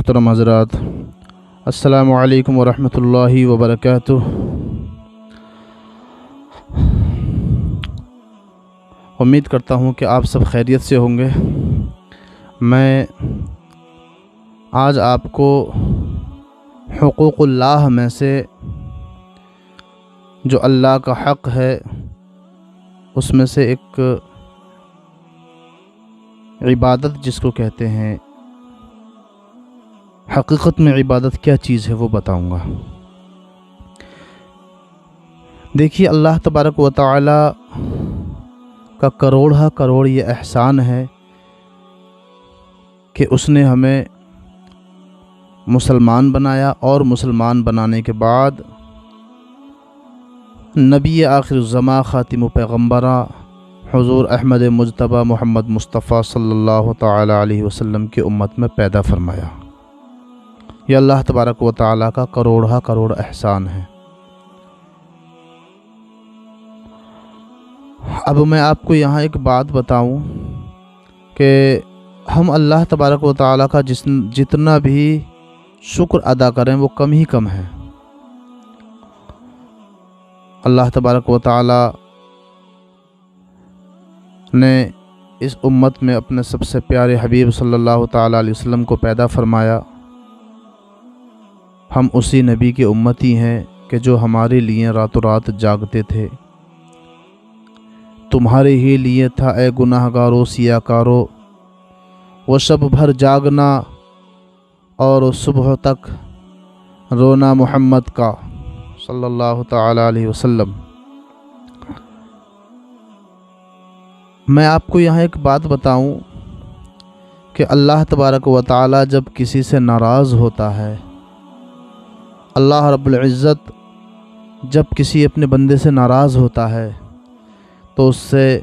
محترم حضرات، السلام علیکم ورحمۃ اللہ وبرکاتہ۔ امید کرتا ہوں کہ آپ سب خیریت سے ہوں گے۔ میں آج آپ کو حقوق اللہ میں سے جو اللہ کا حق ہے اس میں سے ایک عبادت جس کو کہتے ہیں، حقیقت میں عبادت کیا چیز ہے وہ بتاؤں گا۔ دیکھیے، اللہ تبارک و تعالی کا کروڑہ کروڑ یہ احسان ہے کہ اس نے ہمیں مسلمان بنایا، اور مسلمان بنانے کے بعد نبی آخر الزماں خاتم و پیغمبرہ حضور احمد مجتبیٰ محمد مصطفیٰ صلی اللہ تعالی علیہ وسلم کی امت میں پیدا فرمایا۔ یہ اللہ تبارک و تعالیٰ کا کروڑہ کروڑ احسان ہے۔ اب میں آپ کو یہاں ایک بات بتاؤں کہ ہم اللہ تبارک و تعالیٰ کا جتنا بھی شکر ادا کریں وہ کم ہی کم ہے۔ اللہ تبارک و تعالیٰ نے اس امت میں اپنے سب سے پیارے حبیب صلی اللہ تعالیٰ علیہ وسلم کو پیدا فرمایا۔ ہم اسی نبی کے امتی ہیں کہ جو ہمارے لیے راتوں رات جاگتے تھے۔ تمہارے ہی لیے تھا اے گناہ گارو سیاہ کارو، وہ شب بھر جاگنا اور صبح تک رونا محمد کا صلی اللہ تعالی علیہ وسلم۔ میں آپ کو یہاں ایک بات بتاؤں کہ اللہ تبارک و تعالی جب کسی سے ناراض ہوتا ہے، اللہ رب العزت جب کسی اپنے بندے سے ناراض ہوتا ہے تو اس سے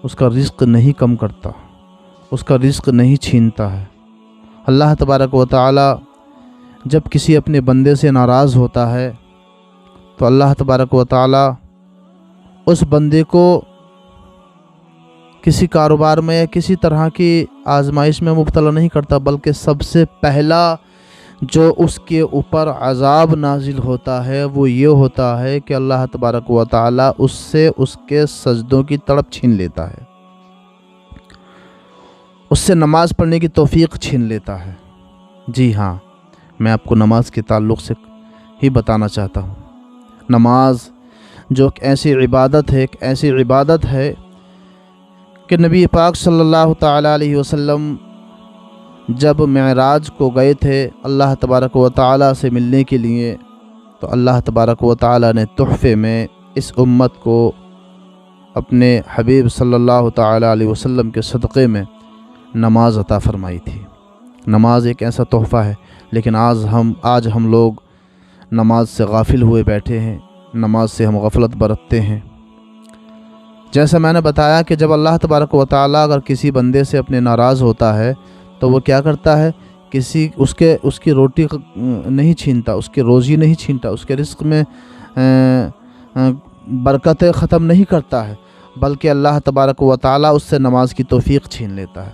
اس کا رزق نہیں کم کرتا، اس کا رزق نہیں چھینتا ہے۔ اللہ تبارک و تعالی جب کسی اپنے بندے سے ناراض ہوتا ہے تو اللہ تبارک و تعالی اس بندے کو کسی کاروبار میں یا کسی طرح کی آزمائش میں مبتلا نہیں کرتا، بلکہ سب سے پہلا جو اس کے اوپر عذاب نازل ہوتا ہے وہ یہ ہوتا ہے کہ اللہ تبارک و تعالی اس سے اس کے سجدوں کی تڑپ چھین لیتا ہے، اس سے نماز پڑھنے کی توفیق چھین لیتا ہے۔ جی ہاں، میں آپ کو نماز کے تعلق سے ہی بتانا چاہتا ہوں۔ نماز جو ایک ایسی عبادت ہے کہ نبی پاک صلی اللہ تعالی علیہ وسلم جب معراج کو گئے تھے اللہ تبارک و تعالی سے ملنے کے لیے، تو اللہ تبارک و تعالی نے تحفے میں اس امت کو اپنے حبیب صلی اللہ تعالی علیہ وسلم کے صدقے میں نماز عطا فرمائی تھی۔ نماز ایک ایسا تحفہ ہے، لیکن آج ہم لوگ نماز سے غافل ہوئے بیٹھے ہیں، نماز سے ہم غفلت برتتے ہیں۔ جیسا میں نے بتایا کہ جب اللہ تبارک و تعالی اگر کسی بندے سے اپنے ناراض ہوتا ہے تو وہ کیا کرتا ہے، اس کی روٹی نہیں چھینتا، اس کی روزی نہیں چھینتا، اس کے رزق میں برکتیں ختم نہیں کرتا ہے، بلکہ اللہ تبارک و تعالی اس سے نماز کی توفیق چھین لیتا ہے۔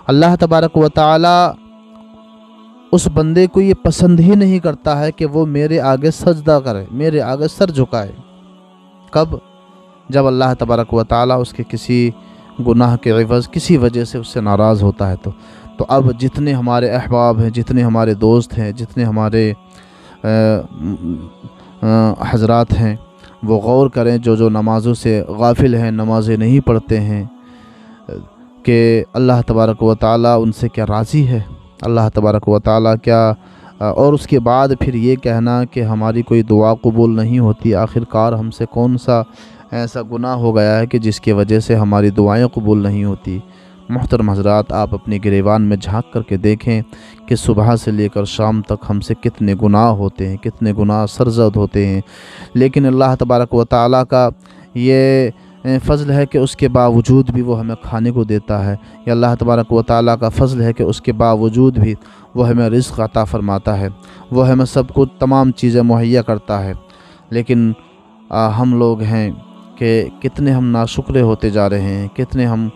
اللہ تبارک و تعالی اس بندے کو یہ پسند ہی نہیں کرتا ہے کہ وہ میرے آگے سجدہ کرے، میرے آگے سر جھکائے۔ کب؟ جب اللہ تبارک و تعالی اس کے کسی گناہ کے عوض کسی وجہ سے اس سے ناراض ہوتا ہے تو اب جتنے ہمارے احباب ہیں، جتنے ہمارے دوست ہیں، جتنے ہمارے حضرات ہیں، وہ غور کریں جو نمازوں سے غافل ہیں، نمازیں نہیں پڑھتے ہیں، کہ اللہ تبارک و تعالی ان سے کیا راضی ہے، اللہ تبارک و تعالی کیا، اور اس کے بعد پھر یہ کہنا کہ ہماری کوئی دعا قبول نہیں ہوتی۔ آخر کار ہم سے کون سا ایسا گناہ ہو گیا ہے کہ جس کی وجہ سے ہماری دعائیں قبول نہیں ہوتی۔ محترم حضرات، آپ اپنی گریبان میں جھانک کر کے دیکھیں کہ صبح سے لے کر شام تک ہم سے کتنے گناہ ہوتے ہیں، کتنے گناہ سرزد ہوتے ہیں، لیکن اللہ تبارک و تعالیٰ کا یہ فضل ہے کہ اس کے باوجود بھی وہ ہمیں کھانے کو دیتا ہے، یا اللہ تبارک و تعالیٰ کا فضل ہے کہ اس کے باوجود بھی وہ ہمیں رزق عطا فرماتا ہے، وہ ہمیں سب کچھ تمام چیزیں مہیا کرتا ہے۔ لیکن ہم لوگ ہیں کہ کتنے ہم ناشکرے ہوتے جا رہے ہیں، کتنے ہم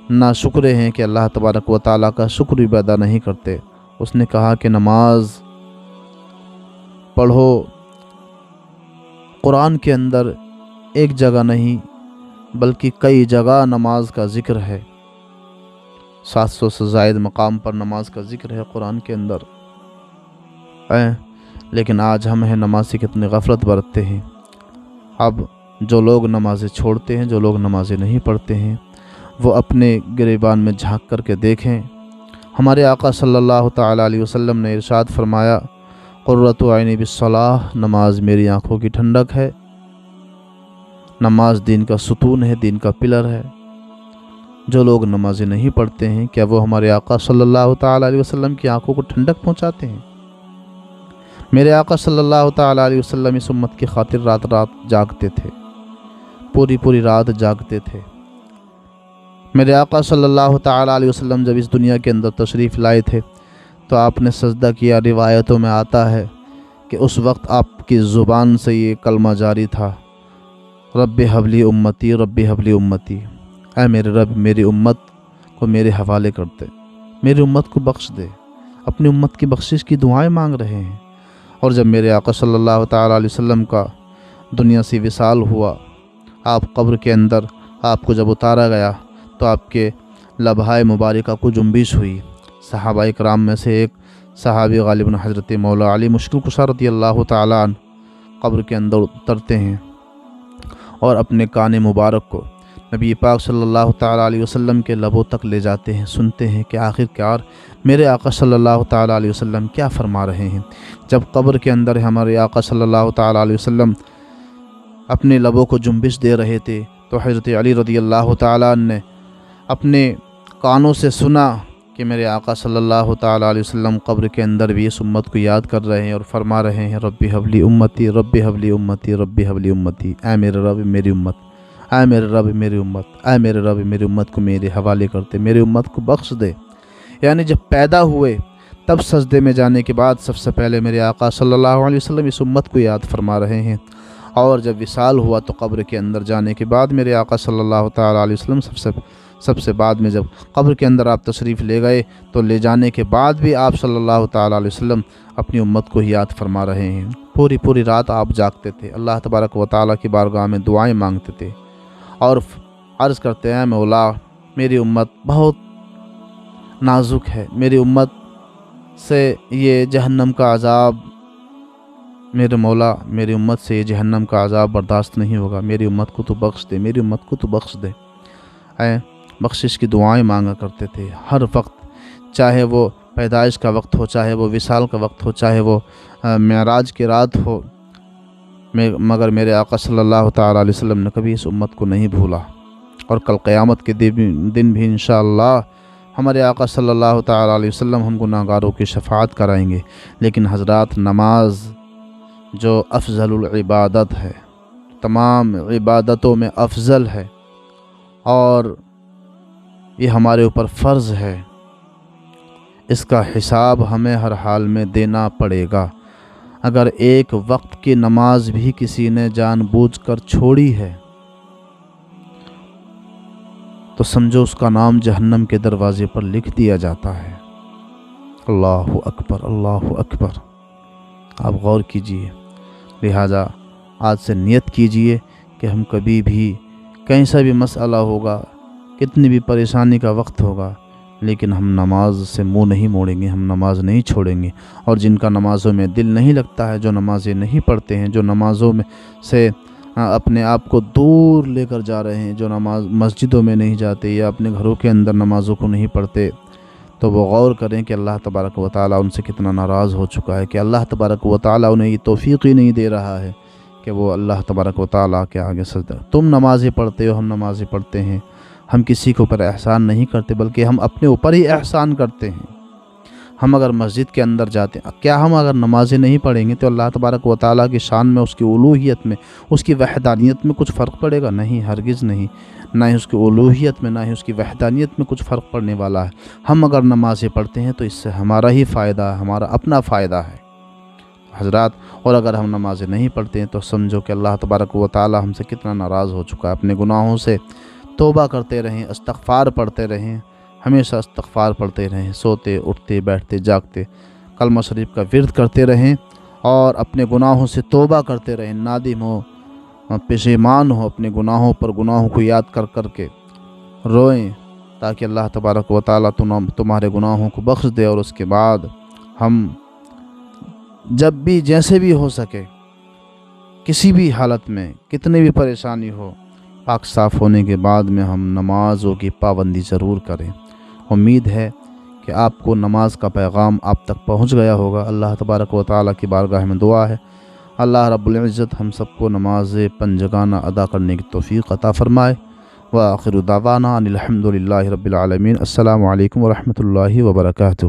ناشکرے ہیں کہ اللہ تبارک و تعالیٰ کا شکر بھی ادا نہیں کرتے۔ اس نے کہا کہ نماز پڑھو، قرآن کے اندر ایک جگہ نہیں بلکہ کئی جگہ نماز کا ذکر ہے، 700 سے زائد مقام پر نماز کا ذکر ہے قرآن کے اندر۔ لیکن آج ہم نماز سے کتنی غفلت برتتے ہیں۔ اب جو لوگ نمازیں چھوڑتے ہیں، جو لوگ نمازیں نہیں پڑھتے ہیں، وہ اپنے گریبان میں جھانک کر کے دیکھیں۔ ہمارے آقا صلی اللہ تعالیٰ علیہ وسلم نے ارشاد فرمایا، قرۃ عینی بالصلاۃ، نماز میری آنکھوں کی ٹھنڈک ہے۔ نماز دین کا ستون ہے، دین کا پلر ہے۔ جو لوگ نمازیں نہیں پڑھتے ہیں، کیا وہ ہمارے آقا صلی اللہ تعالیٰ علیہ وسلم کی آنکھوں کو ٹھنڈک پہنچاتے ہیں؟ میرے آقا صلی اللہ تعالیٰ علیہ وسلم اس امت کی خاطر رات رات جاگتے تھے، پوری رات جاگتے تھے۔ میرے آقا صلی اللہ تعالیٰ علیہ وسلم جب اس دنیا کے اندر تشریف لائے تھے تو آپ نے سجدہ کیا۔ روایتوں میں آتا ہے کہ اس وقت آپ کی زبان سے یہ کلمہ جاری تھا، رب حبلی امتی، رب حبلی امتی، اے میرے رب میری امت کو میرے حوالے کر دے، میری امت کو بخش دے۔ اپنی امت کی بخشش کی دعائیں مانگ رہے ہیں۔ اور جب میرے آقا صلی اللہ تعالیٰ علیہ وسلم کا دنیا سے وصال ہوا، آپ قبر کے اندر آپ کو جب اتارا گیا تو آپ کے لبہائے مبارکہ کو جنبش ہوئی۔ صحابہ کرام میں سے ایک صحابی غالباً حضرت مولا علی مشکل کشا رضی اللہ تعالیٰ عنہ قبر کے اندر اترتے ہیں اور اپنے کان مبارک کو نبی پاک صلی اللہ تعالیٰ علیہ وسلم کے لبوں تک لے جاتے ہیں، سنتے ہیں کہ آخر میرے آقا صلی اللہ تعالیٰ علیہ وسلم کیا فرما رہے ہیں۔ جب قبر کے اندر ہمارے آقا صلی اللہ تعالیٰ علیہ وسلم اپنے لبوں کو جنبش دے رہے تھے تو حضرت علی رضی اللہ تعالیٰ عنہ نے اپنے کانوں سے سنا کہ میرے آقا صلی اللہ تعالیٰ علیہ وسلم قبر کے اندر بھی اس امت کو یاد کر رہے ہیں اور فرما رہے ہیں، رب حبلی امتی، رب حبلی امتی، رب حبلی امتی، اے میرے رب میری امت، اے میرے رب میری امت، اے میرے رب میری امت کو میرے حوالے کرتے، میری امت کو بخش دے۔ یعنی جب پیدا ہوئے تب سجدے میں جانے کے بعد سب سے پہلے میرے آقا صلی اللہ علیہ وسلم اس امت کو یاد فرما رہے ہیں، اور جب وصال ہوا تو قبر کے اندر جانے کے بعد میرے آقا صلی اللہ تعالیٰ علیہ وسلم سب سے بعد میں جب قبر کے اندر آپ تشریف لے گئے تو لے جانے کے بعد بھی آپ صلی اللہ تعالیٰ علیہ وسلم اپنی امت کو یاد فرما رہے ہیں۔ پوری رات آپ جاگتے تھے، اللہ تبارک و تعالیٰ کی بارگاہ میں دعائیں مانگتے تھے اور عرض کرتے ہیں، مولا میری امت بہت نازک ہے، میری امت سے یہ جہنم کا عذاب، میرے مولا میری امت سے یہ جہنم کا عذاب برداشت نہیں ہوگا، میری امت کو تو بخش دے، میری امت کو تو بخش دے۔ بخشش کی دعائیں مانگا کرتے تھے ہر وقت، چاہے وہ پیدائش کا وقت ہو، چاہے وہ وصال کا وقت ہو، چاہے وہ معراج کی رات ہو، مگر میرے آقا صلی اللہ تعالیٰ علیہ وسلم نے کبھی اس امت کو نہیں بھولا۔ اور کل قیامت کے دن بھی انشاءاللہ ہمارے آقا صلی اللہ تعالیٰ علیہ وسلم ہم گناہگاروں کی شفاعت کرائیں گے۔ لیکن حضرات، نماز جو افضل العبادت ہے، تمام عبادتوں میں افضل ہے اور یہ ہمارے اوپر فرض ہے، اس کا حساب ہمیں ہر حال میں دینا پڑے گا۔ اگر ایک وقت کی نماز بھی کسی نے جان بوجھ کر چھوڑی ہے تو سمجھو اس کا نام جہنم کے دروازے پر لکھ دیا جاتا ہے۔ اللہ اکبر، اللہ اکبر۔ آپ غور کیجئے، لہٰذا آج سے نیت کیجئے کہ ہم کبھی بھی کیسا بھی مسئلہ ہوگا، کتنی بھی پریشانی کا وقت ہوگا، لیکن ہم نماز سے منہ نہیں موڑیں گے، ہم نماز نہیں چھوڑیں گے۔ اور جن کا نمازوں میں دل نہیں لگتا ہے، جو نمازیں نہیں پڑھتے ہیں، جو نمازوں میں سے اپنے آپ کو دور لے کر جا رہے ہیں، جو مسجدوں میں نہیں جاتے یا اپنے گھروں کے اندر نمازوں کو نہیں پڑھتے، تو وہ غور کریں کہ اللہ تبارک و تعالیٰ ان سے کتنا ناراض ہو چکا ہے، کہ اللہ تبارک و تعالیٰ انہیں یہ توفیق ہی نہیں دے رہا ہے کہ وہ اللہ تبارک و تعالیٰ کے آگے سجدہ۔ تم نمازیں پڑھتے ہو، ہم نمازیں پڑھتے ہیں، ہم کسی کے اوپر احسان نہیں کرتے بلکہ ہم اپنے اوپر ہی احسان کرتے ہیں۔ ہم اگر مسجد کے اندر جاتے ہیں، کیا ہم اگر نمازیں نہیں پڑھیں گے تو اللہ تبارک و تعالیٰ کی شان میں، اس کی الوہیت میں، اس کی وحدانیت میں کچھ فرق پڑے گا؟ نہیں، ہرگز نہیں، نہ ہی اس کی الوہیت میں، نہ ہی اس کی وحدانیت میں کچھ فرق پڑنے والا ہے۔ ہم اگر نمازیں پڑھتے ہیں تو اس سے ہمارا ہی فائدہ ہے، ہمارا اپنا فائدہ ہے حضرات۔ اور اگر ہم نمازیں نہیں پڑھتے ہیں تو سمجھو کہ اللہ تبارک و تعالیٰ ہم سے کتنا ناراض ہو چکا ہے۔ اپنے گناہوں سے توبہ کرتے رہیں، استغفار پڑھتے رہیں ہمیشہ استغفار پڑھتے رہیں، سوتے اٹھتے بیٹھتے جاگتے کلمہ شریف کا ورد کرتے رہیں اور اپنے گناہوں سے توبہ کرتے رہیں، نادم ہو، پشیمان ہو اپنے گناہوں پر، گناہوں کو یاد کر کر کے روئیں، تاکہ اللہ تبارک و تعالیٰ تمہارے گناہوں کو بخش دے، اور اس کے بعد ہم جب بھی جیسے بھی ہو سکے، کسی بھی حالت میں کتنی بھی پریشانی ہو، پاک صاف ہونے کے بعد میں ہم نمازوں کی پابندی ضرور کریں۔ امید ہے کہ آپ کو نماز کا پیغام آپ تک پہنچ گیا ہوگا۔ اللہ تبارک و تعالیٰ کی بارگاہ میں دعا ہے اللہ رب العزت ہم سب کو نماز پنجگانہ ادا کرنے کی توفیق عطا فرمائے۔ وآخر دعوانا ان الحمد للہ رب العالمین۔ السلام علیکم ورحمۃ اللہ وبرکاتہ۔